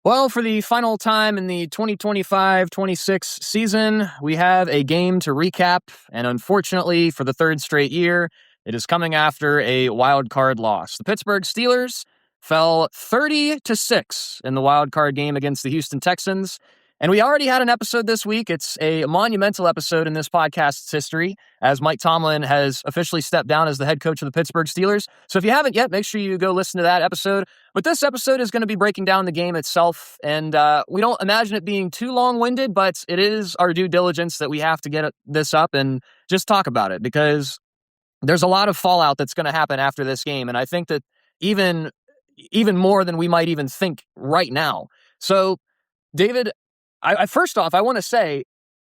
Well, for the final time in the 2025-26 season, we have a game to recap, and unfortunately, for the third straight year, it is coming after a wild card loss. The Pittsburgh Steelers fell 30-6 in the wild card game against the Houston Texans, and we already had an episode this week. It's a monumental episode in this podcast's history, as Mike Tomlin has officially stepped down as the head coach of the Pittsburgh Steelers. So if you haven't yet, make sure you go listen to that episode. But this episode is going to be breaking down the game itself, and we don't imagine it being too long-winded, but it is our due diligence that we have to get this up and just talk about it, because there's a lot of fallout that's going to happen after this game, and I think that even more than we might even think right now. So, David, I first off, I want to say,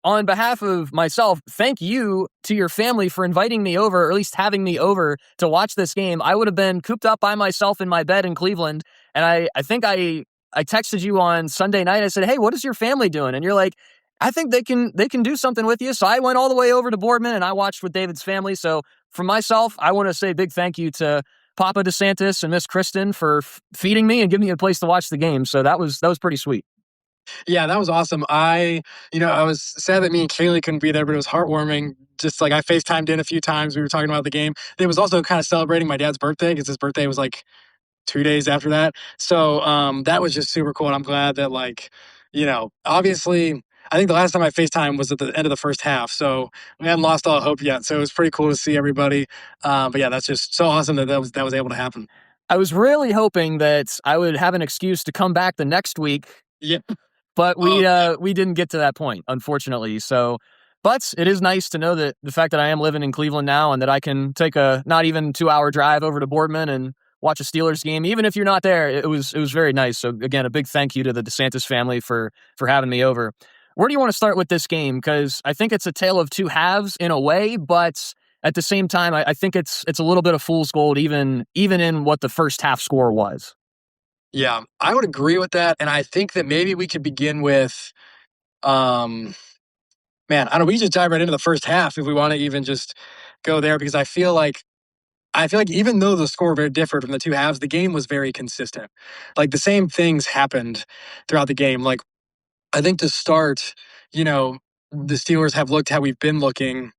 on behalf of myself, thank you to your family for inviting me over, or at least having me over to watch this game. I would have been cooped up by myself in my bed in Cleveland, and I think I texted you on Sunday night. I said, "Hey, what is your family doing?" And you're like, "I think they can do something with you." So I went all the way over to Boardman and I watched with David's family. So for myself, I want to say a big thank you to Papa DeSantis and Miss Kristen for feeding me and giving me a place to watch the game. So that was pretty sweet. Yeah, that was awesome. I was sad that me and Kaylee couldn't be there, but it was heartwarming. Just like I FaceTimed in a few times. We were talking about the game. It was also kind of celebrating my dad's birthday, because his birthday was like 2 days after that. So that was just super cool. And I'm glad that, obviously, I think the last time I FaceTime was at the end of the first half. So we hadn't lost all hope yet. So it was pretty cool to see everybody. But yeah, that's just so awesome that was able to happen. I was really hoping that I would have an excuse to come back the next week. Yeah. But we didn't get to that point, unfortunately. So, but it is nice to know that the fact that I am living in Cleveland now and that I can take a not even 2-hour drive over to Boardman and watch a Steelers game, even if you're not there, it was very nice. So again, a big thank you to the DeSantis family for having me over. Where do you want to start with this game? Because I think it's a tale of two halves in a way, but at the same time, I think it's a little bit of fool's gold, even in what the first half score was. Yeah, I would agree with that. And I think that maybe we could begin with, man, I don't know, we just dive right into the first half if we want to even just go there, because I feel like even though the score very differed from the two halves, the game was very consistent. Like the same things happened throughout the game. Like I think to start, the Steelers have looked how we've been looking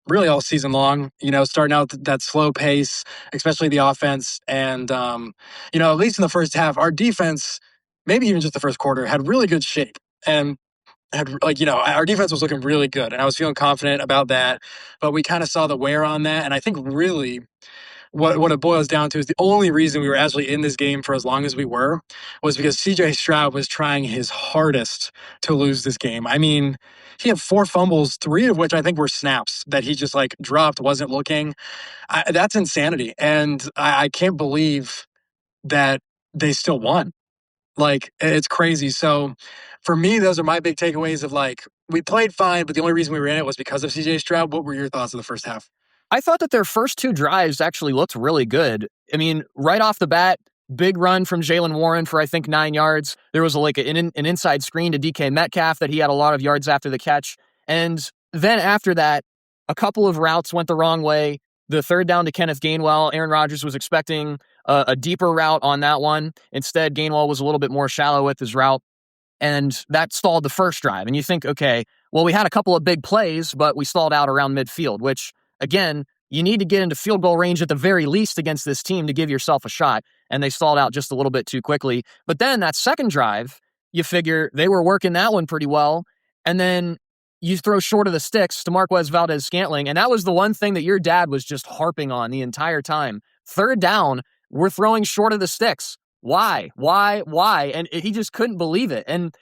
really all season long, starting out that slow pace, especially the offense. And, at least in the first half, our defense, maybe even just the first quarter, had really good shape. And had our defense was looking really good. And I was feeling confident about that. But we kind of saw the wear on that. And I think really what it boils down to is the only reason we were actually in this game for as long as we were was because CJ Stroud was trying his hardest to lose this game. I mean, he had 4 fumbles, 3 of which I think were snaps that he just dropped, wasn't looking. That's insanity. And I can't believe that they still won. It's crazy. So for me, those are my big takeaways of we played fine, but the only reason we were in it was because of CJ Stroud. What were your thoughts of the first half? I thought that their first 2 drives actually looked really good. I mean, right off the bat, big run from Jaylen Warren for, I think, 9 yards. There was an inside screen to DK Metcalf that he had a lot of yards after the catch. And then after that, a couple of routes went the wrong way. The third down to Kenneth Gainwell, Aaron Rodgers was expecting a deeper route on that one. Instead, Gainwell was a little bit more shallow with his route. And that stalled the first drive. And you think, okay, well, we had a couple of big plays, but we stalled out around midfield, which, again, you need to get into field goal range at the very least against this team to give yourself a shot. And they stalled out just a little bit too quickly. But then that second drive, you figure they were working that one pretty well. And then you throw short of the sticks to Marquez Valdez-Scantling. And that was the one thing that your dad was just harping on the entire time. Third down, we're throwing short of the sticks. Why? And he just couldn't believe it. And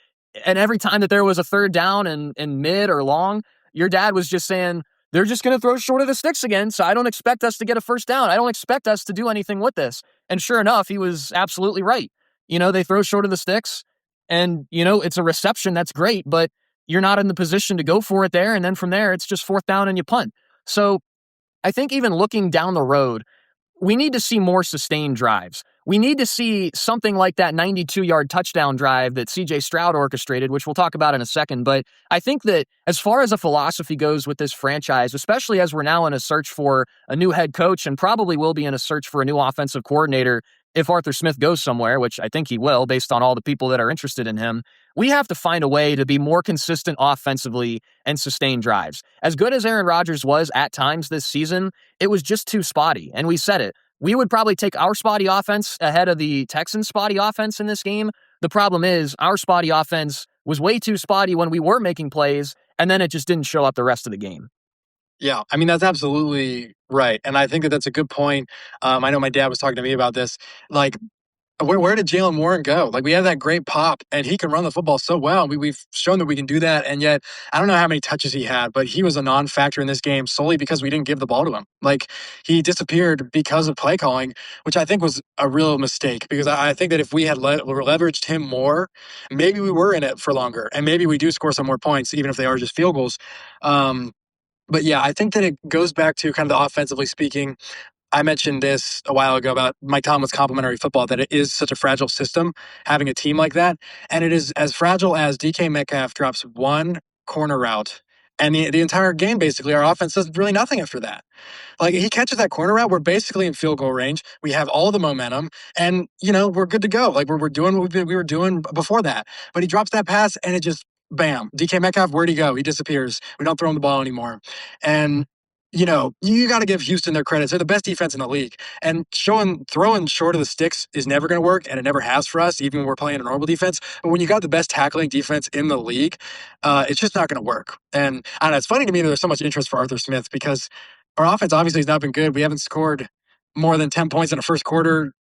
every time that there was a third down in mid or long, your dad was just saying, they're just going to throw short of the sticks again, so I don't expect us to get a first down. I don't expect us to do anything with this. And sure enough, he was absolutely right. They throw short of the sticks, and, it's a reception. That's great, but you're not in the position to go for it there. And then from there, it's just fourth down and you punt. So I think even looking down the road, we need to see more sustained drives. We need to see something like that 92-yard touchdown drive that CJ Stroud orchestrated, which we'll talk about in a second. But I think that as far as a philosophy goes with this franchise, especially as we're now in a search for a new head coach and probably will be in a search for a new offensive coordinator, if Arthur Smith goes somewhere, which I think he will based on all the people that are interested in him, we have to find a way to be more consistent offensively and sustain drives. As good as Aaron Rodgers was at times this season, it was just too spotty. And we said it. We would probably take our spotty offense ahead of the Texans' spotty offense in this game. The problem is our spotty offense was way too spotty when we were making plays, and then it just didn't show up the rest of the game. Yeah, I mean, that's absolutely right. And I think that that's a good point. I know my dad was talking to me about this. Like, where did Jalen Warren go? Like, we have that great pop, and he can run the football so well. We've shown that we can do that, and yet I don't know how many touches he had, but he was a non-factor in this game solely because we didn't give the ball to him. Like, he disappeared because of play calling, which I think was a real mistake. Because I think that if we had leveraged him more, maybe we were in it for longer, and maybe we do score some more points, even if they are just field goals. But yeah, I think that it goes back to kind of the offensively speaking. I mentioned this a while ago about Mike Tomlin's complimentary football, that it is such a fragile system having a team like that. And it is as fragile as DK Metcalf drops one corner route. And the entire game, basically, our offense does really nothing after that. Like, he catches that corner route, we're basically in field goal range. We have all the momentum, and we're good to go. Like, we're doing what we were doing before that. But he drops that pass, and it just bam. DK Metcalf, where'd he go? He disappears. We don't throw him the ball anymore. And you got to give Houston their credit. They're the best defense in the league. And throwing short of the sticks is never going to work, and it never has for us, even when we're playing a normal defense. But when you got the best tackling defense in the league, it's just not going to work. And I don't know, it's funny to me that there's so much interest for Arthur Smith, because our offense obviously has not been good. We haven't scored more than 10 points in the first quarter,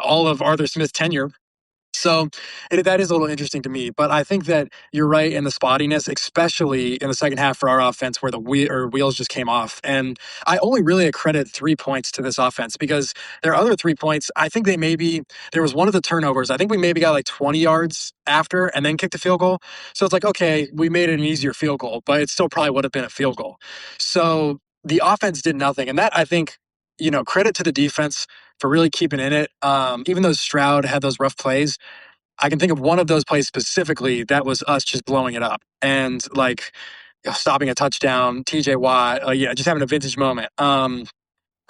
all of Arthur Smith's tenure. So that is a little interesting to me, but I think that you're right in the spottiness, especially in the second half for our offense, where the wheels just came off. And I only really accredit 3 points to this offense, because there are other 3 points. I think there was one of the turnovers. I think we maybe got like 20 yards after and then kicked a field goal. So it's like, okay, we made it an easier field goal, but it still probably would have been a field goal. So the offense did nothing. And that, I think, credit to the defense for really keeping in it. Even though Stroud had those rough plays, I can think of one of those plays specifically that was us just blowing it up and stopping a touchdown, TJ Watt, just having a vintage moment. And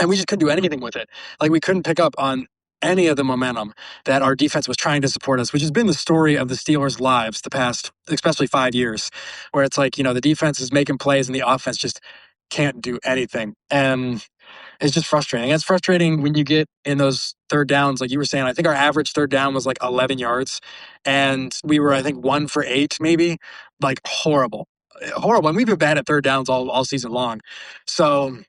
we just couldn't do anything with it. Like, we couldn't pick up on any of the momentum that our defense was trying to support us, which has been the story of the Steelers' lives the past, especially 5 years, where it's like, the defense is making plays and the offense just can't do anything. And it's just frustrating. It's frustrating when you get in those third downs, like you were saying. I think our average third down was like 11 yards, and we were, I think, 1 for 8, maybe. Like, horrible. And we've been bad at third downs all season long. So,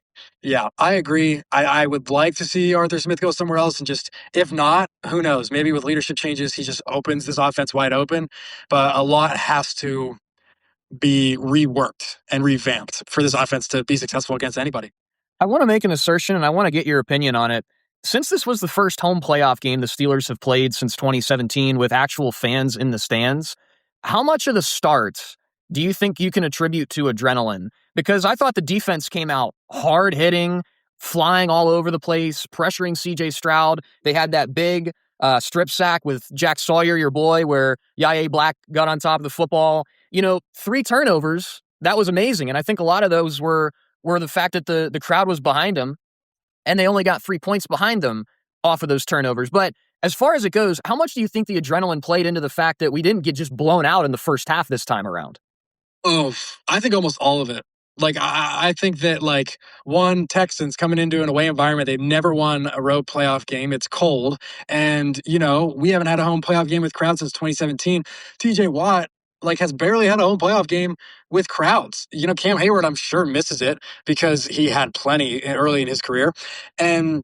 yeah, I agree. I would like to see Arthur Smith go somewhere else, and just, if not, who knows? Maybe with leadership changes, he just opens this offense wide open. But a lot has to be reworked and revamped for this offense to be successful against anybody. I want to make an assertion, and I want to get your opinion on it. Since this was the first home playoff game the Steelers have played since 2017 with actual fans in the stands, how much of the start do you think you can attribute to adrenaline? Because I thought the defense came out hard hitting, flying all over the place, pressuring CJ Stroud. They had that big strip sack with Jack Sawyer, your boy, where Yaya Black got on top of the football. 3 turnovers. That was amazing. And I think a lot of those were the fact that the crowd was behind them, and they only got 3 points behind them off of those turnovers. But as far as it goes, how much do you think the adrenaline played into the fact that we didn't get just blown out in the first half this time around? Oh, I think almost all of it. Like, I think that, Texans coming into an away environment, they've never won a road playoff game. It's cold. And, we haven't had a home playoff game with crowds since 2017. TJ Watt, has barely had a home playoff game with crowds. Cam Hayward, I'm sure, misses it because he had plenty early in his career. And,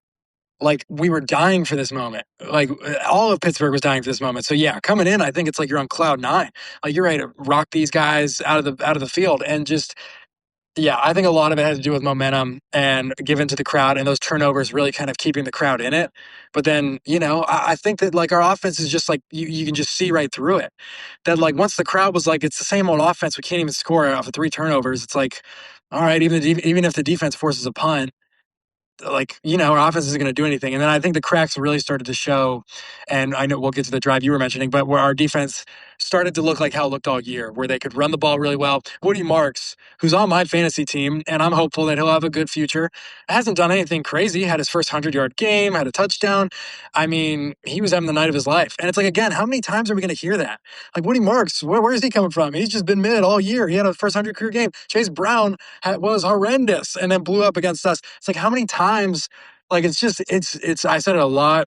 we were dying for this moment. All of Pittsburgh was dying for this moment. So yeah, coming in, I think it's like you're on cloud 9. Like, you're ready to rock these guys out of the field, and just, yeah, I think a lot of it has to do with momentum and given to the crowd, and those turnovers really kind of keeping the crowd in it. But then, I think that our offense is just you can just see right through it. That once the crowd was it's the same old offense, we can't even score off of 3 turnovers. It's like, all right, even if the defense forces a punt, our offense isn't going to do anything. And then I think the cracks really started to show. And I know we'll get to the drive you were mentioning, but where our defense started to look like how it looked all year, where they could run the ball really well. Woody Marks, who's on my fantasy team, and I'm hopeful that he'll have a good future, hasn't done anything crazy. Had his first 100-yard game, had a touchdown. I mean, he was having the night of his life. And it's like, again, how many times are we going to hear that? Like, Woody Marks, where is he coming from? He's just been mid all year. He had a first 100 career game. Chase Brown was horrendous and then blew up against us. It's like, how many times? Like, it's I said it a lot.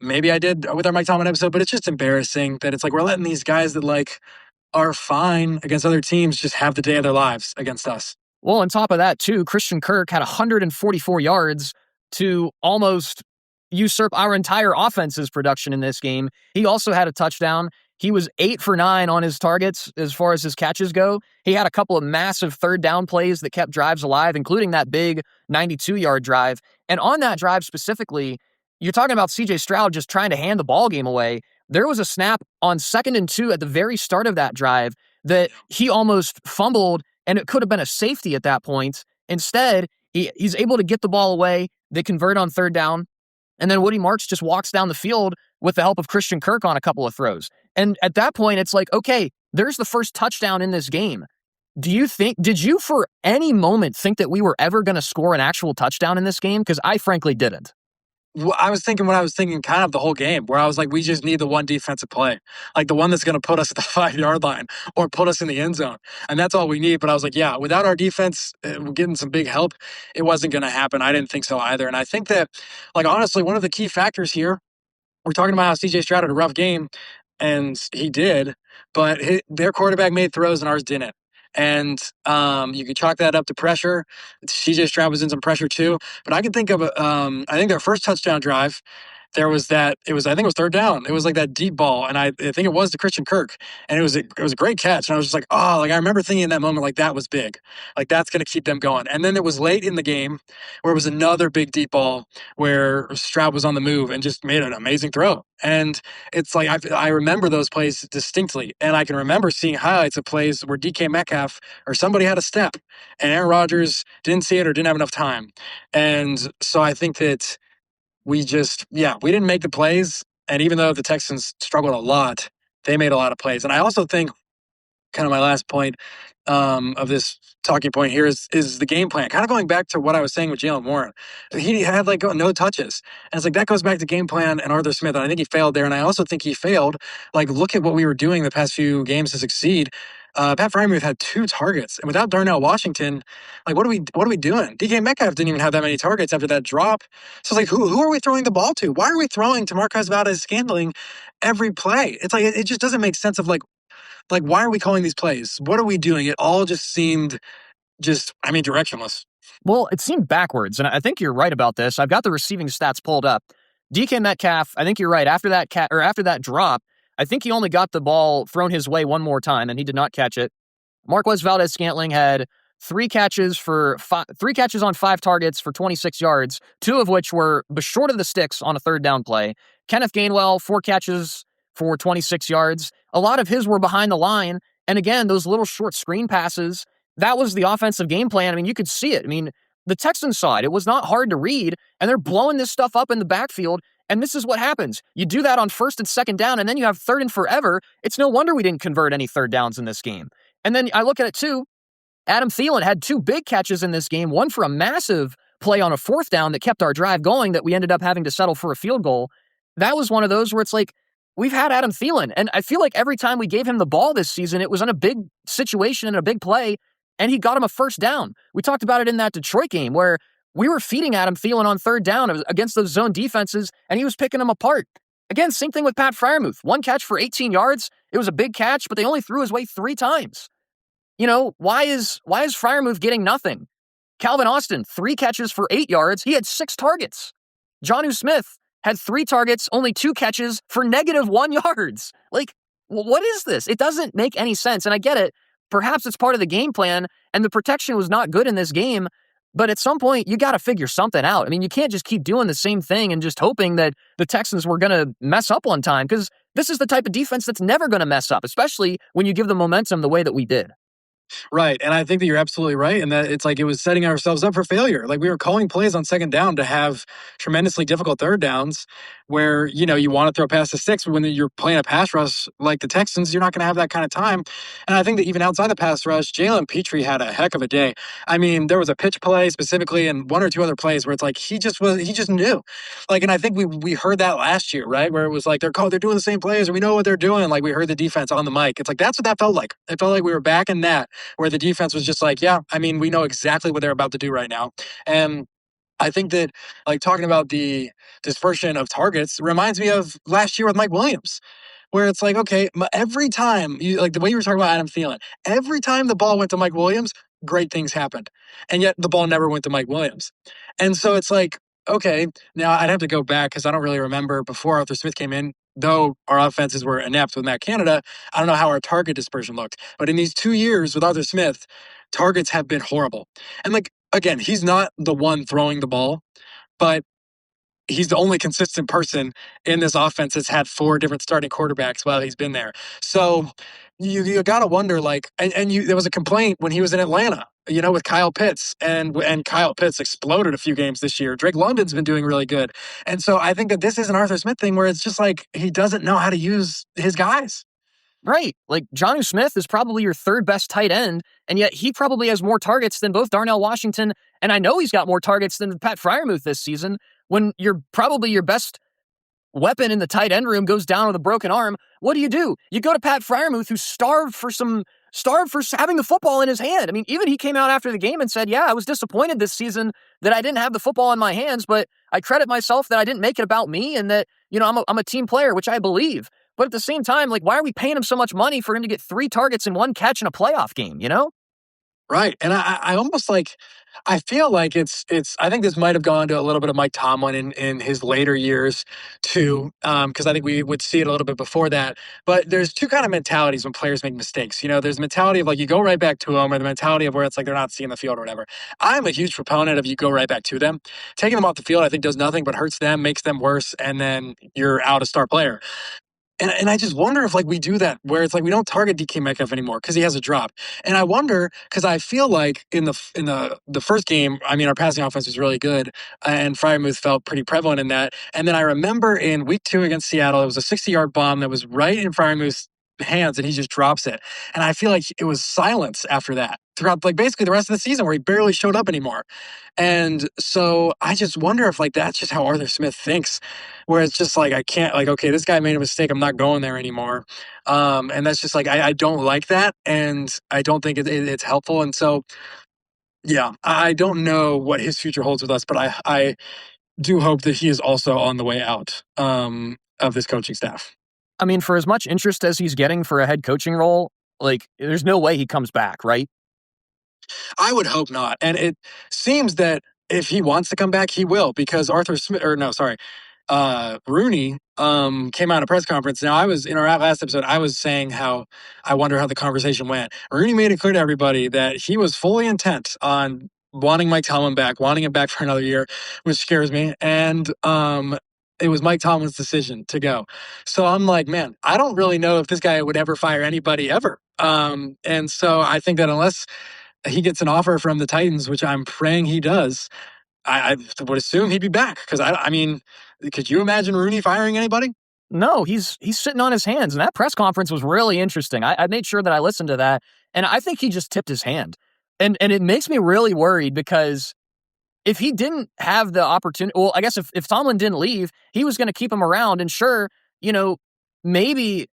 Maybe I did with our Mike Tomlin episode, but it's just embarrassing that it's like we're letting these guys that like are fine against other teams just have the day of their lives against us. Well, on top of that, too, Christian Kirk had 144 yards to almost usurp our entire offense's production in this game. He also had a touchdown. He was 8 for 9 on his targets as far as his catches go. He had a couple of massive third down plays that kept drives alive, including that big 92-yard drive. And on that drive specifically, you're talking about C.J. Stroud just trying to hand the ball game away. There was a snap on 2nd and 2 at the very start of that drive that he almost fumbled, and it could have been a safety at that point. Instead, he's able to get the ball away. They convert on 3rd down. And then Woody Marks just walks down the field with the help of Christian Kirk on a couple of throws. And at that point, it's like, okay, there's the first touchdown in this game. Did you for any moment think that we were ever going to score an actual touchdown in this game? Because I frankly didn't. I was thinking what I was thinking kind of the whole game, where I was like, we just need the one defensive play, like the one that's going to put us at the 5-yard line or put us in the end zone. And that's all we need. But I was like, yeah, without our defense getting some big help, it wasn't going to happen. I didn't think so either. And I think that, like, honestly, one of the key factors here, we're talking about how CJ Stroud had a rough game, and he did, but their quarterback made throws and ours didn't. And you could chalk that up to pressure. CJ Stroud was in some pressure too. But I can think of, I think their first touchdown drive, there was I think it was 3rd down. It was like that deep ball. And I think it was to Christian Kirk. And it was a great catch. And I was just like, oh, like I remember thinking in that moment, like that was big. Like that's going to keep them going. And then it was late in the game where it was another big deep ball where Stroud was on the move and just made an amazing throw. And it's like, I remember those plays distinctly. And I can remember seeing highlights of plays where DK Metcalf or somebody had a step and Aaron Rodgers didn't see it or didn't have enough time. And so I think that we didn't make the plays. And even though the Texans struggled a lot, they made a lot of plays. And I also think, kind of my last point of this talking point here is the game plan. Kind of going back to what I was saying with Jaylen Warren. He had like no touches. And it's like that goes back to game plan and Arthur Smith. And I think he failed there. And I also think he failed. Like, look at what we were doing the past few games to succeed. Pat Freiermuth had 2 targets. And without Darnell Washington, like what are we doing? DK Metcalf didn't even have that many targets after that drop. So it's like, who are we throwing the ball to? Why are we throwing to Marquez Valdes-Scantling every play? It's like it just doesn't make sense of like why are we calling these plays? What are we doing? It all just seemed directionless. Well, it seemed backwards, and I think you're right about this. I've got the receiving stats pulled up. DK Metcalf, I think you're right. After that drop, I think he only got the ball thrown his way one more time, and he did not catch it. Marquez Valdes-Scantling had 3 catches on 5 targets for 26 yards, 2 of which were short of the sticks on a 3rd down play. Kenneth Gainwell, 4 catches for 26 yards. A lot of his were behind the line. And again, those little short screen passes, that was the offensive game plan. I mean, you could see it. I mean, the Texans saw it. It was not hard to read, and they're blowing this stuff up in the backfield. And this is what happens. You do that on 1st and 2nd down, and then you have 3rd and forever. It's no wonder we didn't convert any 3rd downs in this game. And then I look at it too. Adam Thielen had 2 big catches in this game, one for a massive play on a 4th down that kept our drive going that we ended up having to settle for a field goal. That was one of those where it's like, we've had Adam Thielen, and I feel like every time we gave him the ball this season, it was in a big situation and a big play, and he got him a 1st down. We talked about it in that Detroit game where we were feeding Adam Thielen on 3rd down against those zone defenses, and he was picking them apart. Again, same thing with Pat Freiermuth. 1 catch for 18 yards. It was a big catch, but they only threw his way 3 times. You know, why is Freiermuth getting nothing? Calvin Austin, 3 catches for 8 yards. He had 6 targets. Jonnu Smith had 3 targets, only 2 catches for -1 yards. Like, what is this? It doesn't make any sense. And I get it. Perhaps it's part of the game plan, and the protection was not good in this game. But at some point, you got to figure something out. I mean, you can't just keep doing the same thing and just hoping that the Texans were going to mess up on time, because this is the type of defense that's never going to mess up, especially when you give them momentum the way that we did. Right. And I think that you're absolutely right. And that it's like it was setting ourselves up for failure. Like we were calling plays on second down to have tremendously difficult third downs where, you want to throw past the sticks, but when you're playing a pass rush like the Texans, you're not going to have that kind of time. And I think that even outside the pass rush, Jalen Petrie had a heck of a day. I mean, there was a pitch play specifically and one or two other plays where it's like he just knew. Like, and I think we heard that last year, right? Where it was like they're doing the same plays, or we know what they're doing. Like we heard the defense on the mic. It's like that's what that felt like. It felt like we were back in that where the defense was just like, yeah, I mean, we know exactly what they're about to do right now. And I think that, like, talking about the dispersion of targets reminds me of last year with Mike Williams, where it's like, okay, every time, like the way you were talking about Adam Thielen, every time the ball went to Mike Williams, great things happened. And yet the ball never went to Mike Williams. And so it's like, okay, now I'd have to go back because I don't really remember before Arthur Smith came in, though our offenses were inept with Matt Canada, I don't know how our target dispersion looked. But in these 2 years with Arthur Smith, targets have been horrible. And like, again, he's not the one throwing the ball, but he's the only consistent person in this offense that's had 4 different starting quarterbacks while he's been there. So you got to wonder, like, there was a complaint when he was in Atlanta, with Kyle Pitts, and Kyle Pitts exploded a few games this year. Drake London's been doing really good. And so I think that this is an Arthur Smith thing where it's just like he doesn't know how to use his guys. Right. Like Jonnu Smith is probably your third best tight end, and yet he probably has more targets than both Darnell Washington, and I know he's got more targets than Pat Freiermuth this season, when you're probably your best weapon in the tight end room goes down with a broken arm. What do? You go to Pat Freiermuth, who's starved for having the football in his hand. I mean, even he came out after the game and said, yeah, I was disappointed this season that I didn't have the football in my hands, but I credit myself that I didn't make it about me and that, I'm a team player, which I believe. But at the same time, like, why are we paying him so much money for him to get 3 targets and 1 catch in a playoff game, Right. And I almost like, I feel like I think this might have gone to a little bit of Mike Tomlin in his later years too. Because I think we would see it a little bit before that. But there's 2 kind of mentalities when players make mistakes. There's the mentality of like you go right back to them, or the mentality of where it's like they're not seeing the field or whatever. I'm a huge proponent of you go right back to them. Taking them off the field, I think, does nothing but hurts them, makes them worse, and then you're out a star player. And I just wonder if like we do that where it's like we don't target DK Metcalf anymore because he has a drop. And I wonder because I feel like in the first game, I mean, our passing offense was really good, and Freiermuth felt pretty prevalent in that. And then I remember in week 2 against Seattle, it was a 60-yard bomb that was right in Freiermuth's hands, and he just drops it. And I feel like it was silence after that throughout like basically the rest of the season where he barely showed up anymore. And so I just wonder if like that's just how Arthur Smith thinks, where it's just like I can't like, okay, this guy made a mistake, I'm not going there anymore. And that's just like I don't like that, and I don't think it's helpful. And so yeah, I don't know what his future holds with us, but I do hope that he is also on the way out of this coaching staff. I mean, for as much interest as he's getting for a head coaching role, like, there's no way he comes back, right? I would hope not. And it seems that if he wants to come back, he will, because Arthur Smith, or no, sorry, Rooney came out in a press conference. Now, I was in our last episode, I was saying how I wonder how the conversation went. Rooney made it clear to everybody that he was fully intent on wanting Mike Tomlin back, wanting him back for another year, which scares me. And it was Mike Tomlin's decision to go. So I'm like, man, I don't really know if this guy would ever fire anybody ever. And so I think that unless he gets an offer from the Titans, which I'm praying he does, I would assume he'd be back. Because I mean, could you imagine Rooney firing anybody? No, he's sitting on his hands, and that press conference was really interesting. I made sure that I listened to that, and I think he just tipped his hand. And it makes me really worried because if he didn't have the opportunity, well, I guess if Tomlin didn't leave, he was going to keep him around, and sure, maybe,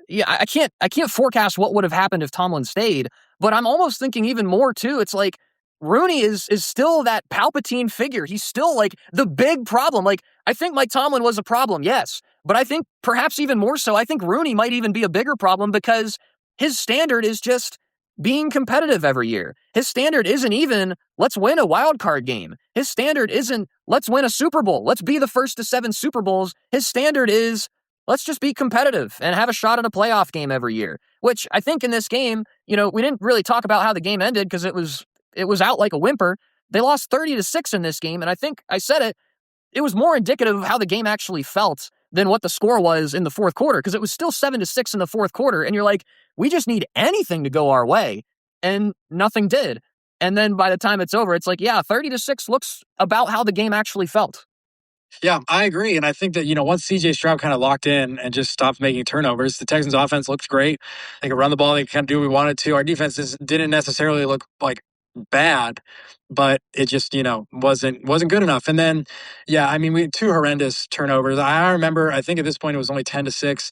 yeah, I can't forecast what would have happened if Tomlin stayed, but I'm almost thinking even more too. It's like Rooney is still that Palpatine figure. He's still like the big problem. Like, I think Mike Tomlin was a problem, yes, but I think perhaps even more so, I think Rooney might even be a bigger problem because his standard is just being competitive every year. His standard isn't even, let's win a wild card game. His standard isn't, let's win a Super Bowl. Let's be the first to 7 Super Bowls. His standard is, let's just be competitive and have a shot at a playoff game every year, which I think in this game, we didn't really talk about how the game ended because it was out like a whimper. They lost 30-6 in this game, and I think I said it was more indicative of how the game actually felt than what the score was in the fourth quarter, because it was still 7-6 in the fourth quarter, and you're like, we just need anything to go our way. and nothing did. And then by the time it's over, it's like, yeah, 30-6 looks about how the game actually felt. Yeah, I agree. And I think that, once CJ Stroud kind of locked in and just stopped making turnovers, the Texans offense looked great. They could run the ball, they could kind of do what we wanted to. Our defenses didn't necessarily look like bad, but it just, wasn't good enough. And then, yeah, I mean, we had two horrendous turnovers. I remember, I think at this point it was only 10-6.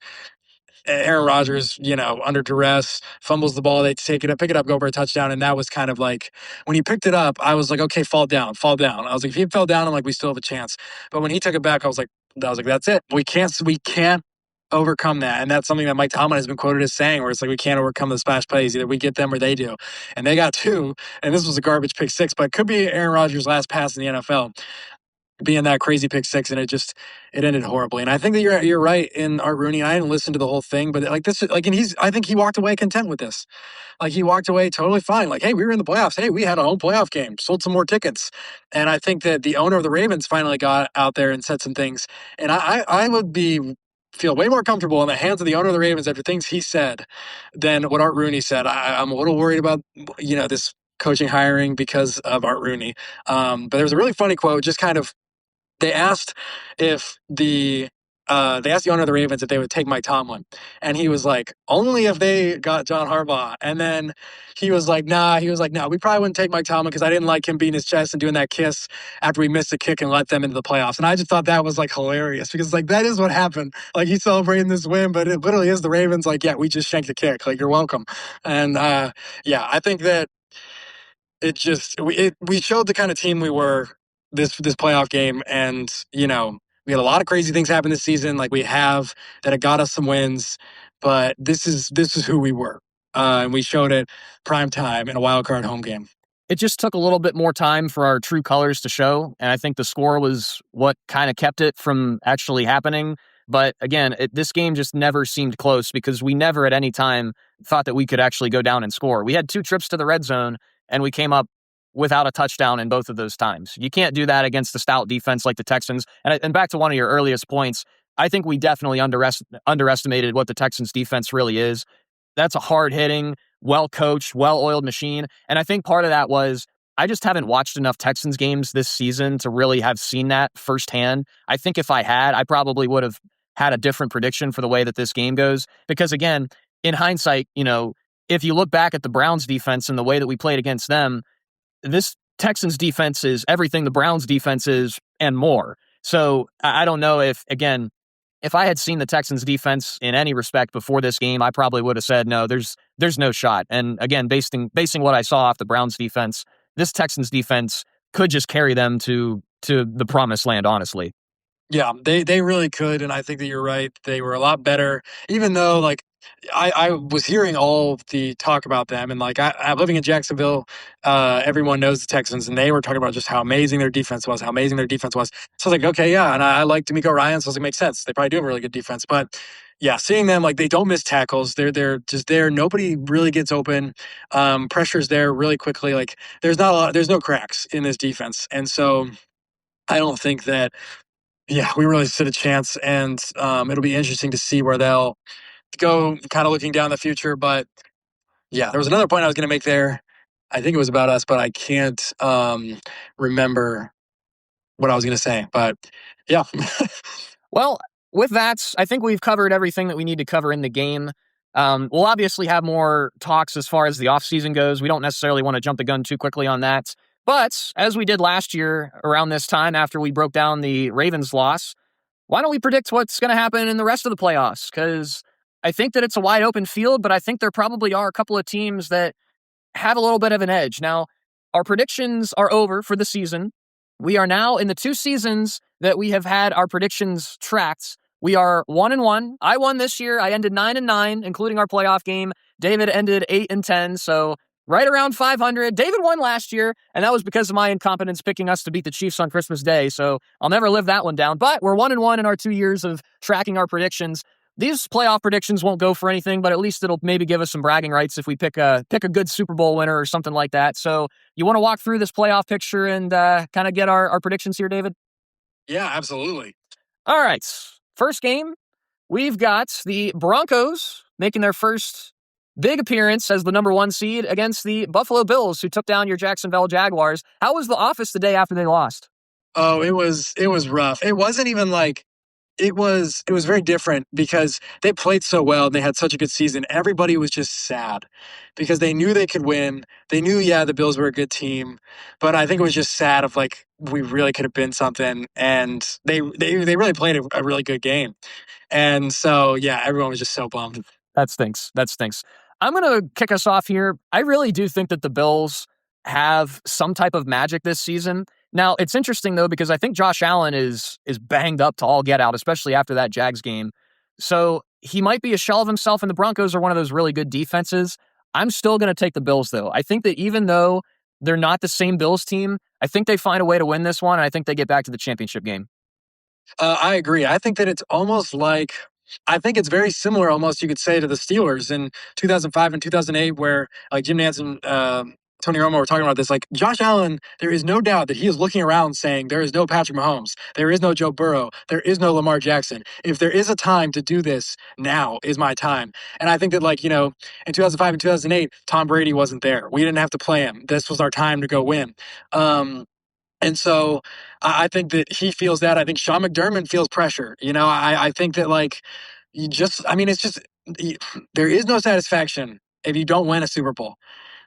Aaron Rodgers, under duress, fumbles the ball. They pick it up, go for a touchdown. And that was kind of like, when he picked it up, I was like, okay, fall down. I was like, if he fell down, I'm like, we still have a chance. But when he took it back, I was like, that's it. We can't overcome that. And that's something that Mike Tomlin has been quoted as saying, where it's like, we can't overcome the splash plays. Either we get them or they do. And they got two. And this was a garbage pick six, but it could be Aaron Rodgers' last pass in the NFL. Being that crazy pick six, and it ended horribly. And I think that you're right in Art Rooney. I didn't listen to the whole thing, but like this, like, and I think he walked away content with this. Like, he walked away totally fine. Like, hey, we were in the playoffs. Hey, we had a home playoff game. Sold some more tickets. And I think that the owner of the Ravens finally got out there and said some things. And I would feel way more comfortable in the hands of the owner of the Ravens after things he said than what Art Rooney said. I'm a little worried about this coaching hiring because of Art Rooney. But there was a really funny quote, just kind of. They asked the owner of the Ravens if they would take Mike Tomlin, and he was like, only if they got John Harbaugh. And then he was like, nah. He was like, no, we probably wouldn't take Mike Tomlin because I didn't like him beating his chest and doing that kiss after we missed a kick and let them into the playoffs. And I just thought that was like hilarious because like that is what happened. Like, he's celebrating this win, but it literally is the Ravens. Like, yeah, we just shanked a kick. Like, you're welcome. And yeah, I think that we showed the kind of team we were this playoff game, and we had a lot of crazy things happen this season, like we have, that it got us some wins, but this is who we were, and we showed it prime time in a wild card home game. It just took a little bit more time for our true colors to show, and I think the score was what kind of kept it from actually happening. But again, this game just never seemed close because we never at any time thought that we could actually go down and score. We had 2 trips to the red zone, and we came up without a touchdown in both of those times. You can't do that against a stout defense like the Texans. And back to one of your earliest points, I think we definitely underestimated what the Texans defense really is. That's a hard-hitting, well-coached, well-oiled machine. And I think part of that was I just haven't watched enough Texans games this season to really have seen that firsthand. I think if I had, I probably would have had a different prediction for the way that this game goes. Because again, in hindsight, if you look back at the Browns defense and the way that we played against them, this Texans defense is everything the Browns defense is and more. So I don't know if I had seen the Texans defense in any respect before this game, I probably would have said, no, there's no shot. And again, basing what I saw off the Browns defense, this Texans defense could just carry them to the promised land, honestly. Yeah, they really could, and I think that you're right. They were a lot better, even though, like, I was hearing all the talk about them, and like I'm living in Jacksonville, everyone knows the Texans, and they were talking about just how amazing their defense was, So I was like, okay, yeah, and I like D'Amico Ryan, so it makes sense. They probably do have a really good defense, but yeah, seeing them, like, they don't miss tackles. They're just there. Nobody really gets open. Pressure's there really quickly. Like, there's no cracks in this defense, and so I don't think that. Yeah, we really stood a chance, and it'll be interesting to see where they'll go, kind of looking down the future. But yeah, there was another point I was going to make there. I think it was about us, but I can't remember what I was going to say. But yeah. Well, with that, I think we've covered everything that we need to cover in the game. We'll obviously have more talks as far as the offseason goes. We don't necessarily want to jump the gun too quickly on that. But as we did last year around this time after we broke down the Ravens loss, why don't we predict what's going to happen in the rest of the playoffs? Because I think that it's a wide open field, but I think there probably are a couple of teams that have a little bit of an edge. Now, our predictions are over for the season. We are now in the 2 seasons that we have had our predictions tracked. We are 1-1. I won this year. I ended 9-9, including our playoff game. David ended 8-10. So right around 500. David won last year, and that was because of my incompetence picking us to beat the Chiefs on Christmas Day. So I'll never live that one down. But we're 1-1 in our 2 years of tracking our predictions. These playoff predictions won't go for anything, but at least it'll maybe give us some bragging rights if we pick a good Super Bowl winner or something like that. So you want to walk through this playoff picture and kind of get our predictions here, David? Yeah, absolutely. All right. First game, we've got the Broncos making their first big appearance as the number 1 seed against the Buffalo Bills, who took down your Jacksonville Jaguars. How was the office the day after they lost? Oh, it was rough. It wasn't even like it was very different because they played so well and they had such a good season. Everybody was just sad because they knew they could win. They knew, yeah, the Bills were a good team, but I think it was just sad of like we really could have been something, and they really played a really good game, and so yeah, everyone was just so bummed. That stinks. That stinks. I'm going to kick us off here. I really do think that the Bills have some type of magic this season. Now, it's interesting, though, because I think Josh Allen is banged up to all get out, especially after that Jags game. So he might be a shell of himself, and the Broncos are one of those really good defenses. I'm still going to take the Bills, though. I think that even though they're not the same Bills team, I think they find a way to win this one, and I think they get back to the championship game. I agree. I think that it's almost like I think it's very similar, almost you could say, to the Steelers in 2005 and 2008, where like Jim Nantz and Tony Romo were talking about this. Like Josh Allen, there is no doubt that he is looking around saying there is no Patrick Mahomes, there is no Joe Burrow, there is no Lamar Jackson. If there is a time to do this, now is my time. And I think that in 2005 and 2008, Tom Brady wasn't there. We didn't have to play him. This was our time to go win. And so I think that he feels that. I think Sean McDermott feels pressure. I think that it's just, there is no satisfaction if you don't win a Super Bowl.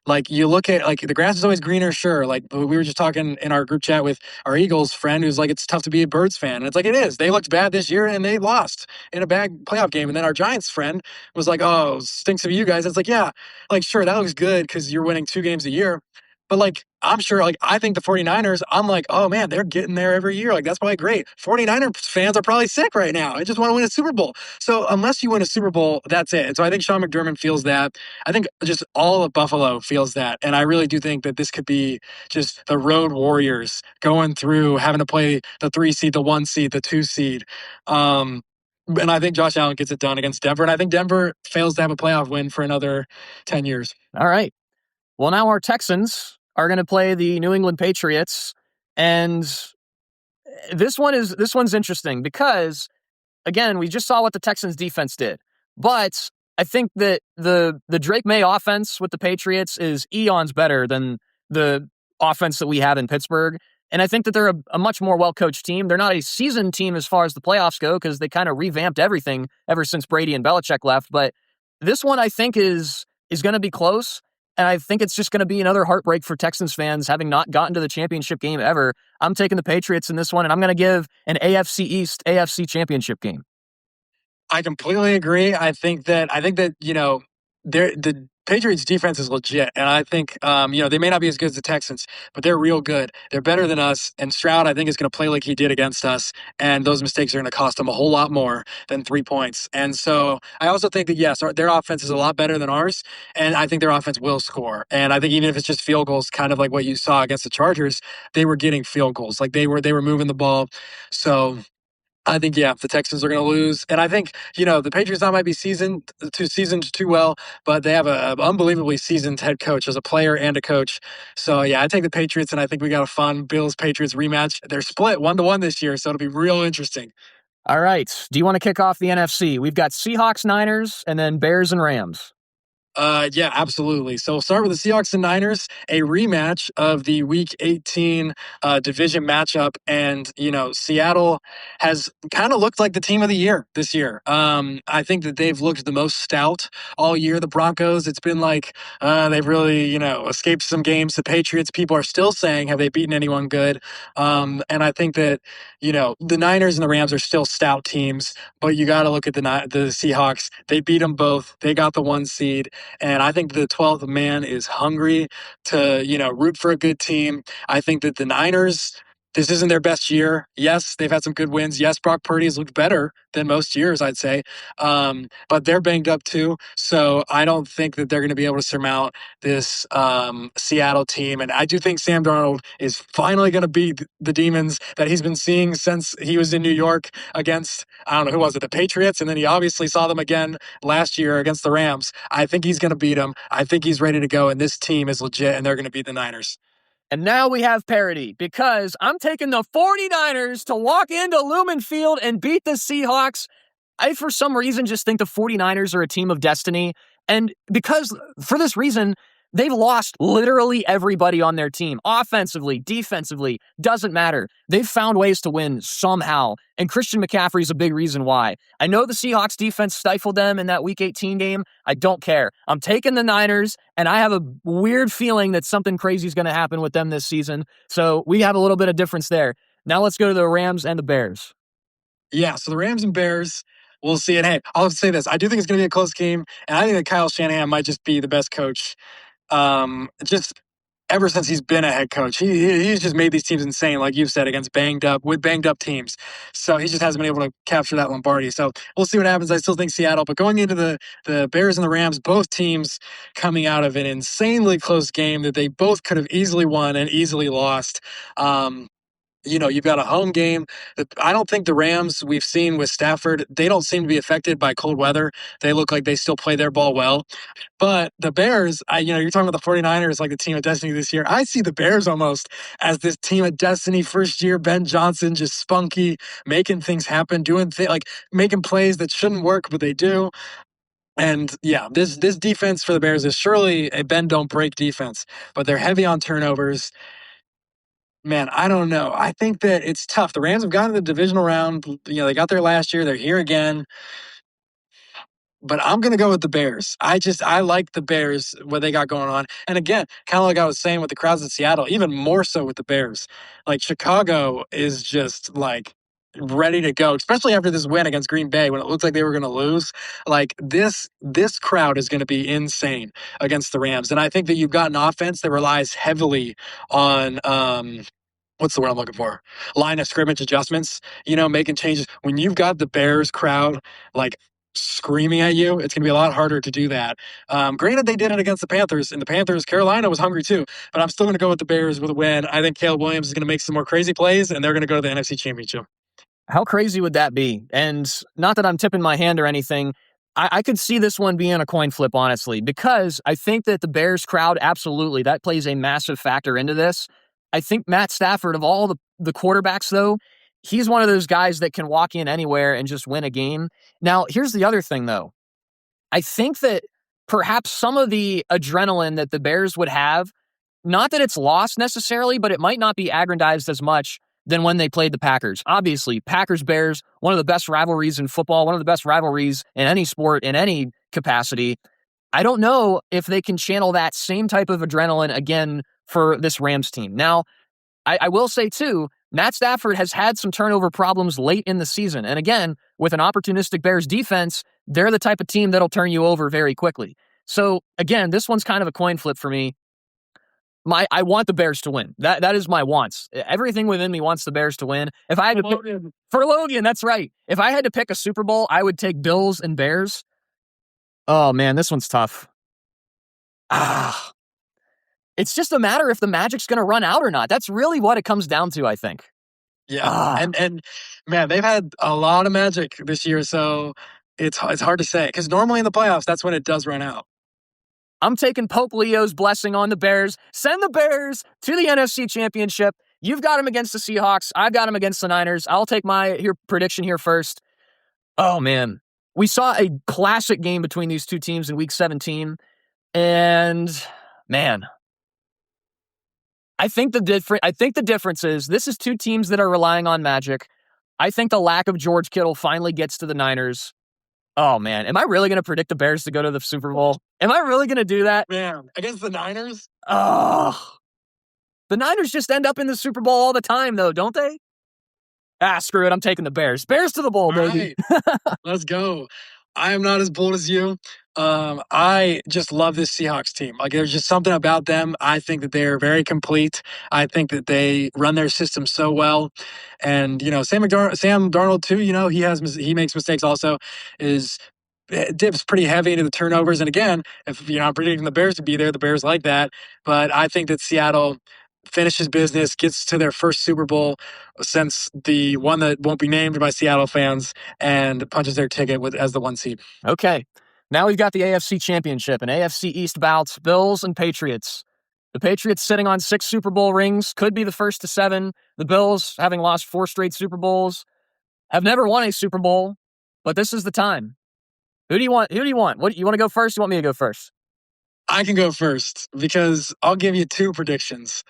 Like you look at like the grass is always greener, sure. Like we were just talking in our group chat with our Eagles friend who's like, it's tough to be a Birds fan. And it's like it is. They looked bad this year and they lost in a bad playoff game. And then our Giants friend was like, oh, stinks of you guys. It's like, yeah, like sure, that looks good because you're winning 2 games a year. But like I'm sure, like I think the 49ers, I'm like, oh man, they're getting there every year. Like that's probably great. 49er fans are probably sick right now. I just want to win a Super Bowl. So unless you win a Super Bowl, that's it. And so I think Sean McDermott feels that. I think just all of Buffalo feels that. And I really do think that this could be just the road warriors going through, having to play the 3 seed, the 1 seed, the 2 seed. And I think Josh Allen gets it done against Denver. And I think Denver fails to have a playoff win for another 10 years. All right. Well, now our Texans are going to play the New England Patriots, and this one's interesting because, again, we just saw what the Texans defense did, but I think that the Drake May offense with the Patriots is eons better than the offense that we have in Pittsburgh, and I think that they're a much more well-coached team. They're not a seasoned team as far as the playoffs go because they kind of revamped everything ever since Brady and Belichick left, but this one I think is going to be close. And I think it's just going to be another heartbreak for Texans fans having not gotten to the championship game ever. I'm taking the Patriots in this one, and I'm going to give an AFC East, AFC championship game. I completely agree. I think that the Patriots defense is legit, and I think they may not be as good as the Texans, but they're real good. They're better than us, and Stroud I think is going to play like he did against us, and those mistakes are going to cost him a whole lot more than 3 points. And so I also think that yes, their offense is a lot better than ours, and I think their offense will score. And I think even if it's just field goals, kind of like what you saw against the Chargers, they were getting field goals, like they were moving the ball. So I think, yeah, the Texans are going to lose. And I think, the Patriots not might be seasoned too well, but they have an unbelievably seasoned head coach as a player and a coach. So, yeah, I take the Patriots, and I think we got a fun Bills-Patriots rematch. They're split 1-1 this year, so it'll be real interesting. All right. Do you want to kick off the NFC? We've got Seahawks, Niners, and then Bears and Rams. Yeah, absolutely. So we'll start with the Seahawks and Niners, a rematch of the Week 18 division matchup. And, Seattle has kind of looked like the team of the year this year. I think that they've looked the most stout all year. The Broncos, it's been like they've really, escaped some games. The Patriots, people are still saying, have they beaten anyone good? And I think that, the Niners and the Rams are still stout teams, but you got to look at the Seahawks. They beat them both. They got the 1 seed. And I think the 12th man is hungry to, root for a good team. I think that the Niners, this isn't their best year. Yes, they've had some good wins. Yes, Brock Purdy has looked better than most years, I'd say. But they're banged up too. So I don't think that they're going to be able to surmount this Seattle team. And I do think Sam Darnold is finally going to beat the demons that he's been seeing since he was in New York against, I don't know, who was it, the Patriots? And then he obviously saw them again last year against the Rams. I think he's going to beat them. I think he's ready to go. And this team is legit, and they're going to beat the Niners. And now we have parity because I'm taking the 49ers to walk into Lumen Field and beat the Seahawks. I, for some reason, just think the 49ers are a team of destiny. And because for this reason, they've lost literally everybody on their team. Offensively, defensively, doesn't matter. They've found ways to win somehow. And Christian McCaffrey's a big reason why. I know the Seahawks defense stifled them in that Week 18 game. I don't care. I'm taking the Niners, and I have a weird feeling that something crazy is going to happen with them this season. So we have a little bit of difference there. Now let's go to the Rams and the Bears. Yeah, so the Rams and Bears, we'll see it. Hey, I'll say this. I do think it's going to be a close game, and I think that Kyle Shanahan might just be the best coach just ever since he's been a head coach. He's just made these teams insane, like you've said, against banged up teams. So he just hasn't been able to capture that Lombardi. So we'll see what happens. I still think Seattle, but going into the Bears and the Rams, both teams coming out of an insanely close game that they both could have easily won and easily lost. You've got a home game. I don't think the Rams we've seen with Stafford, they don't seem to be affected by cold weather. They look like they still play their ball well. But the Bears, you're talking about the 49ers like the team of destiny this year. I see the Bears almost as this team of destiny first year. Ben Johnson, just spunky, making things happen, doing things like making plays that shouldn't work, but they do. And yeah, this defense for the Bears is surely a bend don't break defense, but they're heavy on turnovers. Man, I don't know. I think that it's tough. The Rams have gotten to the divisional round. They got there last year. They're here again. But I'm going to go with the Bears. I like the Bears, what they got going on. And again, kind of like I was saying with the crowds in Seattle, even more so with the Bears. Like Chicago is just like ready to go, especially after this win against Green Bay when it looked like they were going to lose. Like this crowd is going to be insane against the Rams. And I think that you've got an offense that relies heavily on what's the word I'm looking for? Line of scrimmage adjustments, making changes. When you've got the Bears crowd like screaming at you, it's going to be a lot harder to do that. Granted, they did it against the Panthers, and the Panthers, Carolina was hungry too, but I'm still going to go with the Bears with a win. I think Caleb Williams is going to make some more crazy plays, and they're going to go to the NFC Championship. How crazy would that be? And not that I'm tipping my hand or anything, I could see this one being a coin flip, honestly, because I think that the Bears crowd, absolutely, that plays a massive factor into this. I think Matt Stafford, of all the quarterbacks, though, he's one of those guys that can walk in anywhere and just win a game. Now, here's the other thing, though. I think that perhaps some of the adrenaline that the Bears would have, not that it's lost necessarily, but it might not be aggrandized as much than when they played the Packers. Obviously, Packers-Bears, one of the best rivalries in football, one of the best rivalries in any sport, in any capacity. I don't know if they can channel that same type of adrenaline again for this Rams team. Now, I will say, too, Matt Stafford has had some turnover problems late in the season. And again, with an opportunistic Bears defense, they're the type of team that'll turn you over very quickly. So, again, this one's kind of a coin flip for me. I want the Bears to win. That is my wants. Everything within me wants the Bears to win. If I had to pick, for Logan, that's right. If I had to pick a Super Bowl, I would take Bills and Bears. Oh man, this one's tough. It's just a matter if the Magic's going to run out or not. That's really what it comes down to, I think. Yeah, and man, they've had a lot of magic this year, so it's hard to say because normally in the playoffs, that's when it does run out. I'm taking Pope Leo's blessing on the Bears. Send the Bears to the NFC Championship. You've got them against the Seahawks. I've got them against the Niners. I'll take my prediction here first. Oh, man. We saw a classic game between these two teams in Week 17. And, man, I think the difference is this is two teams that are relying on magic. I think the lack of George Kittle finally gets to the Niners. Oh, man. Am I really going to predict the Bears to go to the Super Bowl? Am I really going to do that? Man, against the Niners? Oh. The Niners just end up in the Super Bowl all the time, though, don't they? Screw it. I'm taking the Bears. Bears to the bowl, baby. Right. Let's go. I am not as bold as you. I just love this Seahawks team. Like, there's just something about them. I think that they're very complete. I think that they run their system so well. And, Sam Darnold, too, he makes mistakes also, dips pretty heavy into the turnovers. And again, if I'm predicting the Bears to be there, the Bears like that. But I think that Seattle finishes business, gets to their first Super Bowl since the one that won't be named by Seattle fans, and punches their ticket as the 1 seed. Okay. Now we've got the AFC Championship and AFC East bouts, Bills and Patriots. The Patriots sitting on 6 Super Bowl rings, could be the first to 7. The Bills, having lost 4 straight Super Bowls, have never won a Super Bowl, but this is the time. Who do you want? Who do you want? What you want to go first? You want me to go first? I can go first because I'll give you two predictions.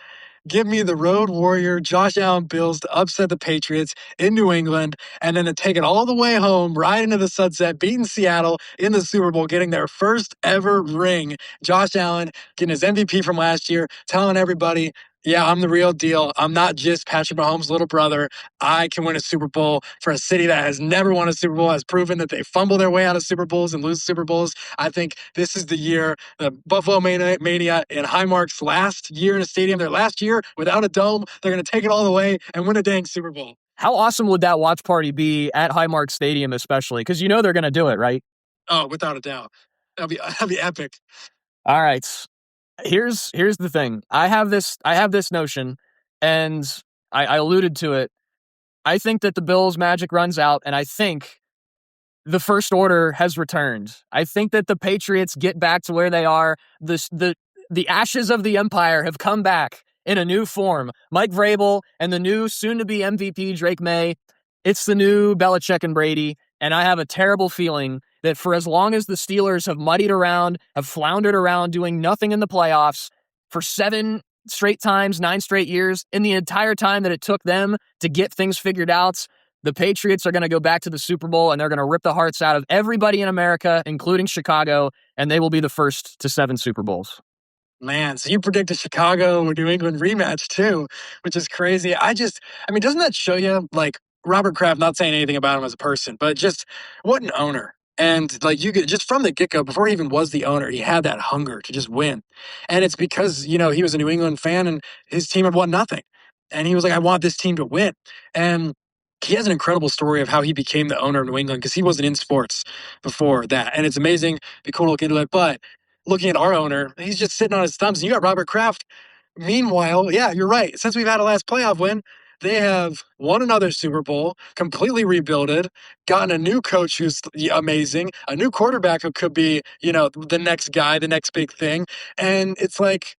Give me the Road Warrior Josh Allen Bills to upset the Patriots in New England and then to take it all the way home, right into the sunset, beating Seattle in the Super Bowl, getting their first ever ring. Josh Allen getting his MVP from last year, telling everybody, yeah, I'm the real deal. I'm not just Patrick Mahomes' little brother. I can win a Super Bowl for a city that has never won a Super Bowl, has proven that they fumble their way out of Super Bowls and lose Super Bowls. I think this is the year, the Buffalo Mania in Highmark's last year in a stadium, their last year without a dome. They're going to take it all the way and win a dang Super Bowl. How awesome would that watch party be at Highmark Stadium, especially? Because you know they're going to do it, right? Oh, without a doubt. That'd be epic. All right. Here's the thing. I have this notion, and I alluded to it. I think that the Bills' magic runs out, and I think the first order has returned. I think that the Patriots get back to where they are. The ashes of the empire have come back in a new form. Mike Vrabel and the new soon-to-be MVP Drake May. It's the new Belichick and Brady, and I have a terrible feeling that for as long as the Steelers have muddied around, have floundered around, doing nothing in the playoffs for 7 straight times, 9 straight years, in the entire time that it took them to get things figured out, the Patriots are going to go back to the Super Bowl and they're going to rip the hearts out of everybody in America, including Chicago, and they will be the first to 7 Super Bowls. Man, so you predict a Chicago or New England rematch too, which is crazy. Doesn't that show you, like, Robert Kraft, not saying anything about him as a person, but just what an owner. And like you could just from the get-go, before he even was the owner, he had that hunger to just win. And it's because, he was a New England fan and his team had won nothing. And he was like, I want this team to win. And he has an incredible story of how he became the owner of New England because he wasn't in sports before that. And it's amazing, be cool to look into it. But looking at our owner, he's just sitting on his thumbs. And you got Robert Kraft. Meanwhile, yeah, you're right. Since we've had a last playoff win, they have won another Super Bowl, completely rebuilded, gotten a new coach who's amazing, a new quarterback who could be, the next guy, the next big thing. And it's like,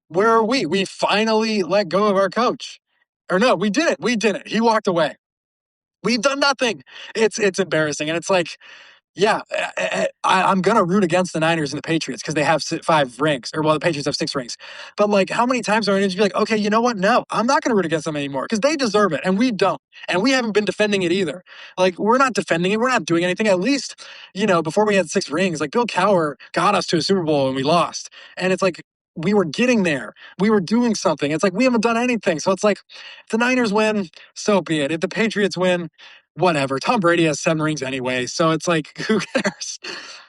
where are we? We finally let go of our coach. Or no, we didn't. We didn't. He walked away. We've done nothing. It's embarrassing. And it's like, yeah, I'm going to root against the Niners and the Patriots because they have 5 rings, or the Patriots have 6 rings. But like, how many times are I going to be like, okay, you know what? No, I'm not going to root against them anymore because they deserve it and we don't. And we haven't been defending it either. Like, we're not defending it. We're not doing anything. At least, before we had 6 rings, like Bill Cowher got us to a Super Bowl and we lost. And it's like, we were getting there. We were doing something. It's like, we haven't done anything. So it's like, if the Niners win, so be it. If the Patriots win, whatever. Tom Brady has 7 rings anyway, so it's like, who cares?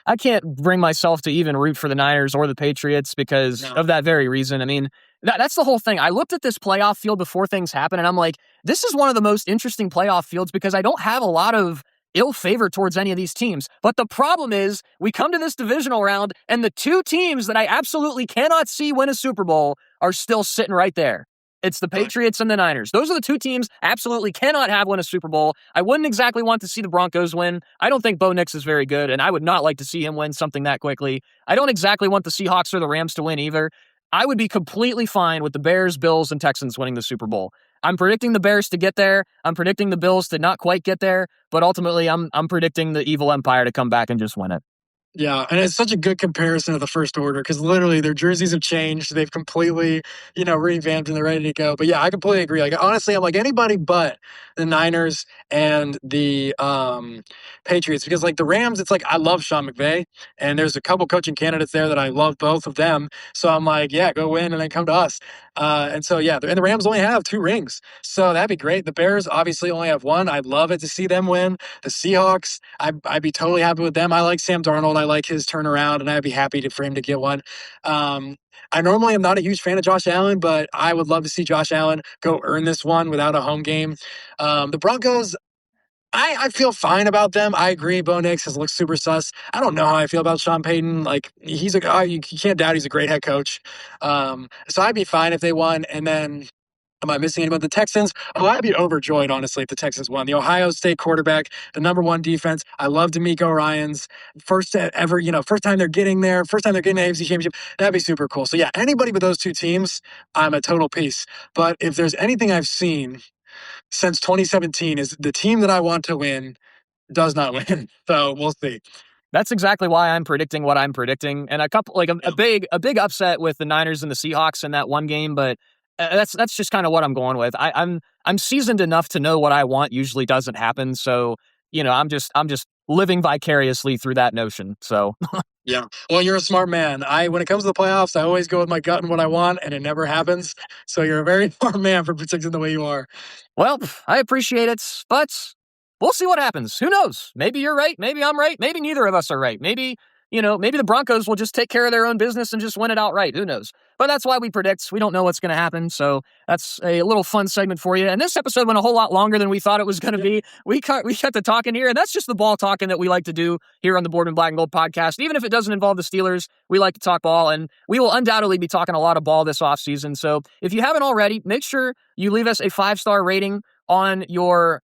I can't bring myself to even root for the Niners or the Patriots because of that very reason. I mean, that's the whole thing. I looked at this playoff field before things happen, and I'm like, this is one of the most interesting playoff fields because I don't have a lot of ill favor towards any of these teams. But the problem is, we come to this divisional round, and the 2 teams that I absolutely cannot see win a Super Bowl are still sitting right there. It's the Patriots and the Niners. Those are the 2 teams absolutely cannot have win a Super Bowl. I wouldn't exactly want to see the Broncos win. I don't think Bo Nix is very good, and I would not like to see him win something that quickly. I don't exactly want the Seahawks or the Rams to win either. I would be completely fine with the Bears, Bills, and Texans winning the Super Bowl. I'm predicting the Bears to get there. I'm predicting the Bills to not quite get there, but ultimately I'm predicting the evil empire to come back and just win it. Yeah, and it's such a good comparison of the first order because literally their jerseys have changed. They've completely, revamped and they're ready to go. But yeah, I completely agree. Like, honestly, I'm like anybody but the Niners and the Patriots because like the Rams, it's like I love Sean McVay and there's a couple coaching candidates there that I love both of them. So I'm like, yeah, go win and then come to us. And so yeah, and the Rams only have 2 rings, so that'd be great. The Bears obviously only have 1. I'd love it to see them win. The Seahawks, I'd be totally happy with them. I like Sam Darnold. I like his turnaround, and I'd be happy for him to get one. I normally am not a huge fan of Josh Allen, but I would love to see Josh Allen go earn this one without a home game. The Broncos, I feel fine about them. I agree. Bo Nix has looked super sus. I don't know how I feel about Sean Payton. Like, he's a guy, you can't doubt he's a great head coach. So I'd be fine if they won. And then, am I missing anyone? The Texans? Oh, I'd be overjoyed, honestly, if the Texans won. The Ohio State quarterback, the number 1 defense. I love D'Amico Ryans. First time they're getting there. First time they're getting the AFC Championship. That'd be super cool. So yeah, anybody with those 2 teams, I'm a total piece. But if there's anything I've seen since 2017 is the team that I want to win does not win. So we'll see. That's exactly why I'm predicting what I'm predicting. And a big upset with the Niners and the Seahawks in that one game, but that's just kind of what I'm going with. I'm seasoned enough to know what I want usually doesn't happen. So, I'm just living vicariously through that notion. So Yeah. Well, you're a smart man. When it comes to the playoffs, I always go with my gut and what I want, and it never happens. So you're a very smart man for predicting the way you are. Well, I appreciate it, but we'll see what happens. Who knows? Maybe you're right. Maybe I'm right. Maybe neither of us are right. Maybe the Broncos will just take care of their own business and just win it outright. Who knows? But that's why we predict. We don't know what's going to happen. So that's a little fun segment for you. And this episode went a whole lot longer than we thought it was going to be. We cut the talking here, and that's just the ball talking that we like to do here on the Boardman Black and Gold podcast. Even if it doesn't involve the Steelers, we like to talk ball, and we will undoubtedly be talking a lot of ball this offseason. So if you haven't already, make sure you leave us a 5-star rating on your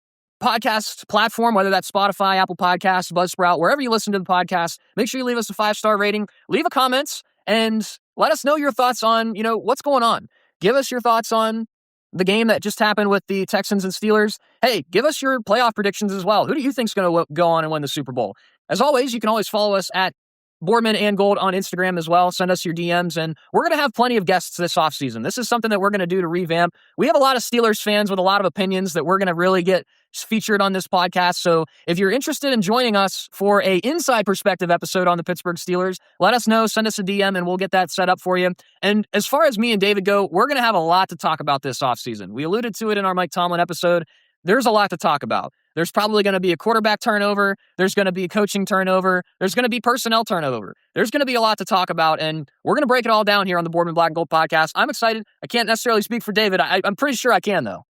podcast platform, whether that's Spotify, Apple Podcasts, Buzzsprout, wherever you listen to the podcast. Make sure you leave us a 5-star rating, leave a comment, and let us know your thoughts on, what's going on. Give us your thoughts on the game that just happened with the Texans and Steelers. Hey, give us your playoff predictions as well. Who do you think's going to go on and win the Super Bowl? As always, you can always follow us at Boardman and Gold on Instagram as well. Send us your DMs, and we're going to have plenty of guests this offseason. This is something that we're going to do to revamp. We have a lot of Steelers fans with a lot of opinions that we're going to really get featured on this podcast. So if you're interested in joining us for a inside perspective episode on the Pittsburgh Steelers, let us know. Send us a DM, and we'll get that set up for you. And as far as me and David go, we're going to have a lot to talk about this offseason. We alluded to it in our Mike Tomlin episode. There's a lot to talk about. There's probably going to be a quarterback turnover. There's going to be a coaching turnover. There's going to be personnel turnover. There's going to be a lot to talk about, and we're going to break it all down here on the Boardman Black and Gold podcast. I'm excited. I can't necessarily speak for David. I'm pretty sure I can, though.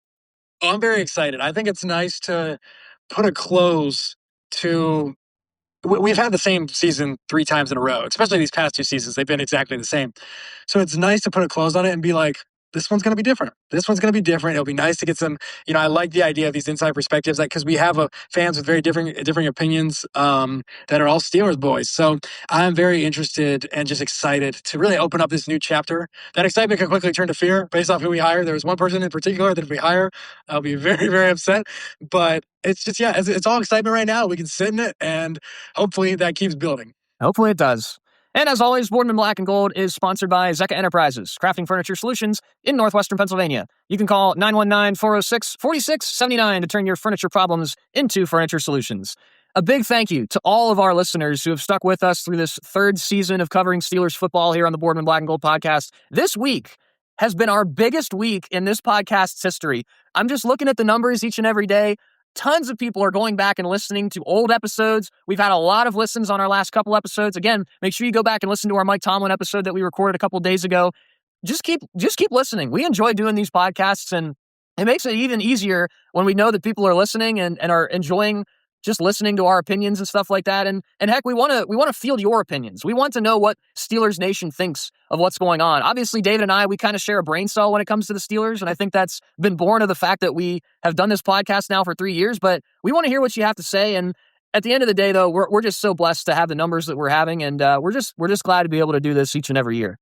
Oh, I'm very excited. I think it's nice to put a close to. We've had the same season 3 times in a row, especially these past 2 seasons. They've been exactly the same. So it's nice to put a close on it and be like, this one's going to be different. This one's going to be different. It'll be nice to get some, I like the idea of these inside perspectives, because we have fans with very different opinions that are all Steelers boys. So I'm very interested and just excited to really open up this new chapter. That excitement could quickly turn to fear based off who we hire. There was one person in particular that if we hire, I'll be very, very upset. But it's just, it's all excitement right now. We can sit in it, and hopefully that keeps building. Hopefully it does. And as always, Boardman Black and Gold is sponsored by Zecca Enterprises, crafting furniture solutions in northwestern Pennsylvania. You can call 919-406-4679 to turn your furniture problems into furniture solutions. A big thank you to all of our listeners who have stuck with us through this 3rd season of covering Steelers football here on the Boardman Black and Gold podcast. This week has been our biggest week in this podcast's history. I'm just looking at the numbers each and every day. Tons of people are going back and listening to old episodes. We've had a lot of listens on our last couple episodes. Again, make sure you go back and listen to our Mike Tomlin episode that we recorded a couple days ago. Just keep listening. We enjoy doing these podcasts, and it makes it even easier when we know that people are listening and are enjoying just listening to our opinions and stuff like that. And heck, we want to field your opinions. We want to know what Steelers Nation thinks of what's going on. Obviously, David and I, we kind of share a brain cell when it comes to the Steelers, and I think that's been born of the fact that we have done this podcast now for 3 years, but we want to hear what you have to say. And at the end of the day, though, we're just so blessed to have the numbers that we're having, and we're just glad to be able to do this each and every year.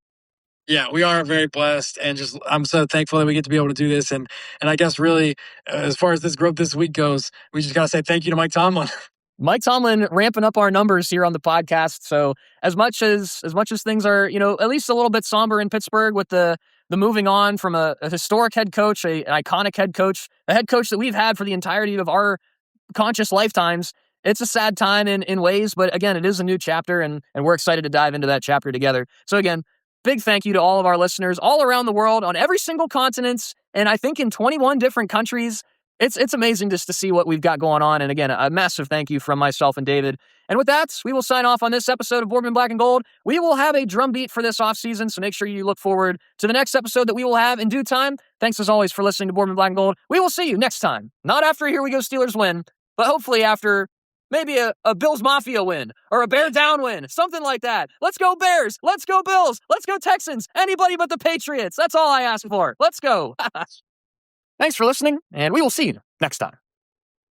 Yeah, we are very blessed, and I'm so thankful that we get to be able to do this. And I guess really, as far as this growth this week goes, we just got to say thank you to Mike Tomlin. Mike Tomlin ramping up our numbers here on the podcast. So as much as things are, at least a little bit somber in Pittsburgh with the moving on from a historic head coach, an iconic head coach, a head coach that we've had for the entirety of our conscious lifetimes, it's a sad time in ways, but again, it is a new chapter, and we're excited to dive into that chapter together. So again, big thank you to all of our listeners all around the world on every single continent, and I think in 21 different countries. It's amazing just to see what we've got going on. And again, a massive thank you from myself and David. And with that, we will sign off on this episode of Boardman Black and Gold. We will have a drum beat for this offseason, so make sure you look forward to the next episode that we will have in due time. Thanks as always for listening to Boardman Black and Gold. We will see you next time. Not after Here We Go Steelers win, but hopefully after maybe a Bills Mafia win or a Bear Down win, something like that. Let's go Bears. Let's go Bills. Let's go Texans. Anybody but the Patriots. That's all I ask for. Let's go. Thanks for listening, and we will see you next time.